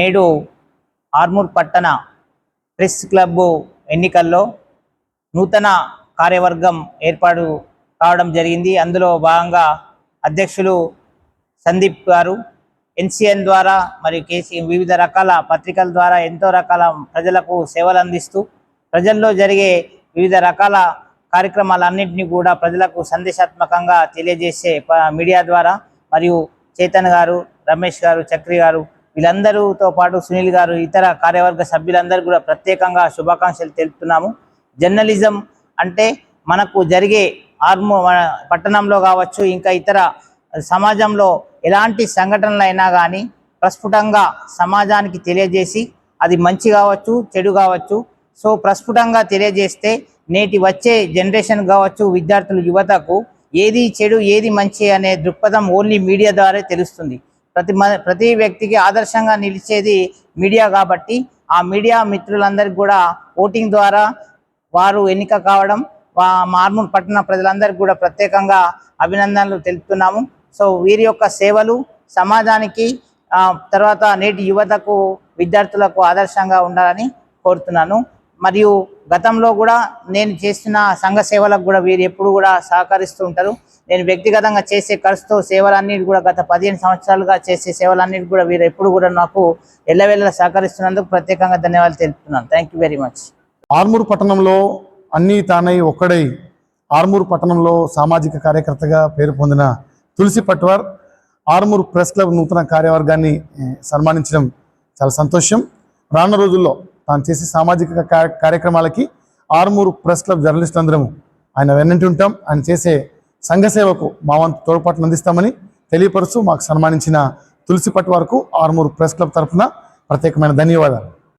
నేడు ఆర్మూర్ పట్టణ press club ఎన్నికల్లో నూతన కార్యవర్గం ఏర్పాటు కావడం జరిగింది. అందులో భాగంగా అధ్యక్షులు సందీప్ గారు ఎన్సిఎన్ ద్వారా మరియు వివిధ రకాల పత్రికల ద్వారా ఎంతో రకాల ప్రజలకు సేవలు అందిస్తూ ప్రజల్లో జరిగే వివిధ రకాల కార్యక్రమాలన్నింటినీ కూడా ప్రజలకు సందేశాత్మకంగా తెలియజేసే మీడియా ద్వారా మరియు చేతన్ గారు, రమేష్ గారు, చక్రి గారు వీళ్ళందరితో పాటు సునీల్ గారు ఇతర కార్యవర్గ సభ్యులందరూ కూడా ప్రత్యేకంగా శుభాకాంక్షలు తెలుపుతున్నాము. జర్నలిజం అంటే మనకు జరిగే పట్టణంలో కావచ్చు, ఇంకా ఇతర సమాజంలో ఎలాంటి సంఘటనలు అయినా కానీ ప్రస్ఫుటంగా సమాజానికి తెలియజేసి అది మంచి కావచ్చు, చెడు కావచ్చు, సో ప్రస్ఫుటంగా తెలియజేస్తే నేటి వచ్చే జనరేషన్ కావచ్చు, విద్యార్థులు, యువతకు ఏది చెడు ఏది మంచి అనే దృక్పథం ఓన్లీ మీడియా ద్వారా తెలుస్తుంది. ప్రతి వ్యక్తికి ఆదర్శంగా నిలిచేది మీడియా కాబట్టి ఆ మీడియా మిత్రులందరికీ కూడా ఓటింగ్ ద్వారా వారు ఎన్నిక కావడం ఆర్మూర్ పట్టణ ప్రజలందరికీ కూడా ప్రత్యేకంగా అభినందనలు తెలుపుతున్నాము. సో వీరి యొక్క సేవలు సమాజానికి తర్వాత నేటి యువతకు, విద్యార్థులకు ఆదర్శంగా ఉండాలని కోరుతున్నాను. మరియు గతంలో కూడా నేను చేస్తున్న సంఘ సేవలకు కూడా వీరు ఎప్పుడు కూడా సహకరిస్తూ ఉంటారు. నేను వ్యక్తిగతంగా చేసే ఖర్చుతో సేవలన్నిటి కూడా గత 15 సంవత్సరాలుగా చేసే సేవలన్నిటి కూడా వీరు ఎప్పుడు కూడా నాకు ఎల్లవేళలా సహకరిస్తున్నందుకు ప్రత్యేకంగా ధన్యవాదాలు తెలుపుతున్నాను. Thank you very much. Armoor పట్టణంలో అన్నీ తానై ఒక్కడై ఆర్మూర్ పట్టణంలో సామాజిక కార్యకర్తగా పేరు పొందిన తులసి పట్వార్ ఆర్మూర్ ప్రెస్ క్లబ్ నూతన కార్యవర్గాన్ని సన్మానించడం చాలా సంతోషం. రానున్న రోజుల్లో తాను చేసే సామాజిక కార్యక్రమాలకి ఆర్మూర్ ప్రెస్ క్లబ్ జర్నలిస్టులందరము ఆయన వెన్నంటి ఉంటాం. ఆయన చేసే సంఘ సేవకు మా వంతు తోడ్పాటును అందిస్తామని తెలియపరుస్తూ మాకు సన్మానించిన తులసి పట్వార్కు ఆర్మూర్ ప్రెస్ క్లబ్ తరఫున ప్రత్యేకమైన ధన్యవాదాలు.